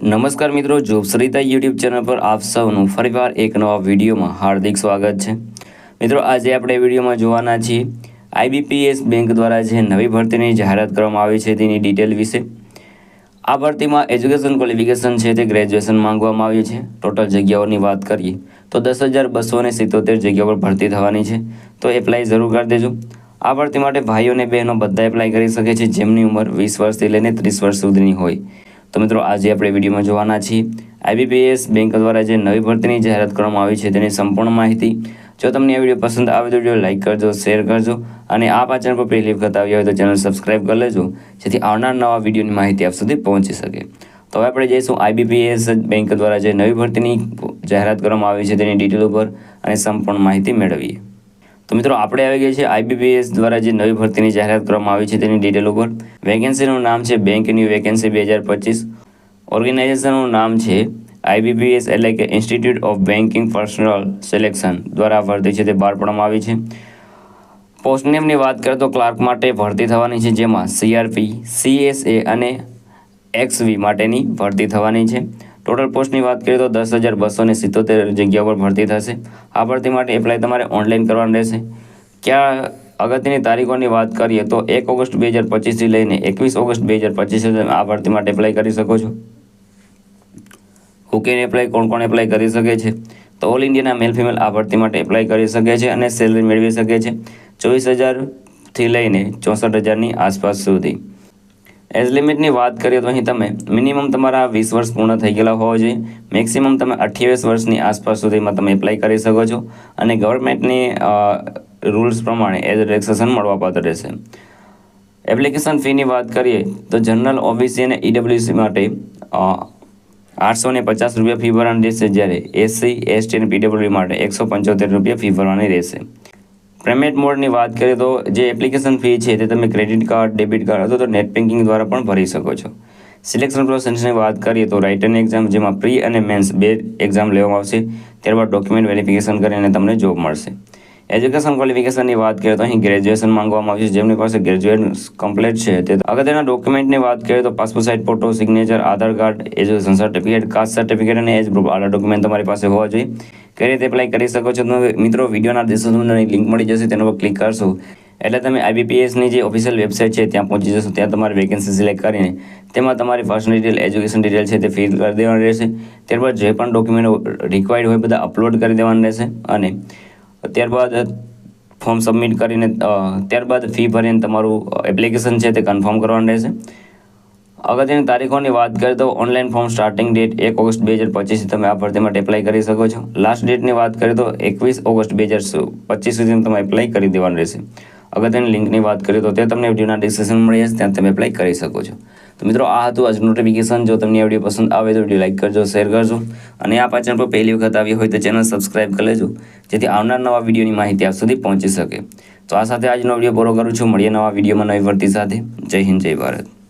નમસ્કાર મિત્રો, જોબસરિતા YouTube channel પર આપ સૌનું ફરીવાર એક નવા વિડીયોમાં હાર્દિક સ્વાગત છે। મિત્રો, આજે આપણે વિડીયોમાં જોવાના છીએ આઈબીપીએસ બેંક દ્વારા જે નવી ભરતીની જાહેરાત કરવામાં આવી છે તેની ડિટેલ વિશે। આ ભરતીમાં એજ્યુકેશન ક્વોલિફિકેશન છે તે ગ્રેજ્યુએશન માંગવામાં આવ્યું છે। ટોટલ જગ્યાઓની વાત કરીએ તો 10,277 જગ્યાઓ પર ભરતી થવાની છે, તો એપ્લાય જરૂર કરી દેજો। આ ભરતી માટે ભાઈઓ અને બહેનો બધા એપ્લાય કરી શકે છે જેમની ઉંમર 20 વર્ષથી લઈને 30 વર્ષ સુધીની હોય। તો મિત્રો, આજે આપણે વિડીયોમાં જોવાના છીએ આઈબીપીએસ બેંક દ્વારા જે નવી ભરતીની જાહેરાત કરવામાં આવી છે તેની સંપૂર્ણ માહિતી। જો તમને આ વિડીયો પસંદ આવે તો વિડીયો લાઇક કરજો, શેર કરજો અને આ ચેનલ પર પહેલી વખત આવ્યા હોય તો ચેનલ સબસ્ક્રાઇબ કરી લેજો, જેથી આવનાર નવા વિડીયોની માહિતી આપ સુધી પહોંચી શકે। તો હવે આપણે જઈશું આઈબીપીએસ બેંક દ્વારા જે નવી ભરતીની જાહેરાત કરવામાં આવી છે તેની ડિટેલ ઉપર અને સંપૂર્ણ માહિતી મેળવીએ। તો મિત્રો, આપણે આવી ગયા છે આઈબીપીએસ દ્વારા જે નવી ભરતીની જાહેરાત કરવામાં આવી છે તેની ડિટેલ ઉપર। વેકેન્સીનું નામ છે બેંક ન્યૂ વેકેન્સી 2025। ઓર્ગેનાઇઝેશનનું નામ છે આઈબીપીએસ એટલે કે institute of banking personal selection દ્વારા ભરતી છે તે બહાર પાડવામાં આવી છે। પોસ્ટ નેમની વાત કરીએ તો ક્લાર્ક માટે ભરતી થવાની છે, જેમાં સીઆરપી, સીએસએ અને એક્સવી માટેની ભરતી થવાની છે। ટોટલ પોસ્ટની વાત કરીએ તો 10,277 જગ્યાઓ પર ભરતી થશે। આ ભરતી માટે એપ્લાય તમારે ઓનલાઈન કરવાનું રહેશે। ક્યાં અગત્યની તારીખોની વાત કરીએ તો 1 ઓગસ્ટ 2025થી લઈને 21 ઓગસ્ટ 2025 સુધી આ ભરતી માટે એપ્લાય કરી શકો છો। હુ કેન એપ્લાય, કોણ એપ્લાય કરી શકે છે? તો ઓલ ઇન્ડિયાના મેલ ફિમેલ આ ભરતી માટે એપ્લાય કરી શકે છે અને સેલરી મેળવી શકે છે 24,000થી લઈને 64,000ની આસપાસ સુધી। એજ લિમિટની વાત કરીએ તો અહીં તમે મિનિમમ તમારા 20 વર્ષ પૂર્ણ થઈ ગયેલા હોવા જોઈએ, મેક્સિમમ તમે 28 વર્ષની આસપાસ સુધીમાં તમે એપ્લાય કરી શકો છો અને ગવર્મેન્ટની રૂલ્સ પ્રમાણે એજ રિલેક્સેશન મળવાપાત્ર રહેશે। એપ્લિકેશન ફીની વાત કરીએ તો જનરલ, ઓબીસી અને ઈડબ્લ્યુસી માટે 850 રૂપિયા ફી ભરવાની રહેશે, જ્યારે એસસી, એસટી અને પીડબ્લ્યુ માટે 175 રૂપિયા ફી ભરવાની રહેશે। પેમેન્ટ મોડની વાત કરીએ તો જે એપ્લિકેશન ફી છે તે તમે ક્રેડિટ કાર્ડ, ડેબિટ કાર્ડ અથવા તો નેટ બેન્કિંગ દ્વારા પણ ભરી શકો છો। સિલેક્શન પ્રોસેસની વાત કરીએ તો રાઇટન એક્ઝામ, જેમાં પ્રી અને મેન્સ 2 એક્ઝામ લેવામાં આવશે, ત્યારબાદ ડોક્યુમેન્ટ વેરિફિકેશન કરીને તમને જોબ મળશે। એજ્યુકેશન ક્વોલિફિકેશનની વાત કરીએ તો અહીં ગ્રેજ્યુએશન માંગવામાં આવ્યું છે, જેમની પાસે ગ્રેજ્યુએટ કમ્પ્લીટ છે તે અગત્યના ડોક્યુમેન્ટની વાત કરીએ તો passport size photo, signature, Aadhaar card, education certificate, caste certificate અને એજ ગ્રુપ આલા ડોક્યુમેન્ટ તમારી પાસે હોવા જોઈએ। કઈ રીતે એપ્લાય કરી શકો છો? તો મિત્રો, વિડીયોના ડિસ્ક્રિપ્શનમાં લિંક મળી જશે, તેના પર ક્લિક કરશો એટલે તમે આઈબીપીએસની જે ઓફિશિયલ વેબસાઇટ છે ત્યાં પહોંચી જશો। ત્યાં તમારી વેકેન્સી સિલેક્ટ કરીને તેમાં તમારી પર્સનલ ડિટેલ, એજ્યુકેશન ડિટેલ છે તે ફિલ કરી દેવાની રહેશે। ત્યારબાદ જે પણ ડોક્યુમેન્ટ રિક્વાયર્ડ હોય બધા અપલોડ કરી દેવાના રહેશે અને ત્યારબાદ ફોર્મ સબમિટ કરીને ત્યારબાદ ફી ભરીને તમારું એપ્લિકેશન છે તે કન્ફર્મ કરવાનું રહેશે। અગત્યની તારીખોની વાત કરીએ તો online form starting date 1 August 2025થી તમે આ ભરતી માટે એપ્લાય કરી શકો છો। લાસ્ટ ડેટની વાત કરીએ તો 21 ઓગસ્ટ 2025 સુધી તમે એપ્લાય કરી દેવાનું રહેશે। અગત્યની લિંકની વાત કરીએ તો તે તમને વિડીયોના ડિસ્ક્રિપ્શન મળી જશે, ત્યાં તમે એપ્લાય કરી શકો છો। તો મિત્રો, આ હતું આજનું નોટિફિકેશન। જો તમને આ વિડીયો પસંદ આવે તો વિડીયો લાઇક કરજો, શેર કરજો અને આ ચેનલ પર પહેલી વખત આવી હોય તો ચેનલ સબસ્ક્રાઇબ કરી લેજો, જેથી આવનાર નવા વિડીયોની માહિતી આપ સુધી પહોંચી શકે। તો આ સાથે આજનો વિડીયો પૂરો કરું છું। મળીએ નવા વિડીયોમાં નવી ભરતી સાથે। જય હિન્દ, જય ભારત।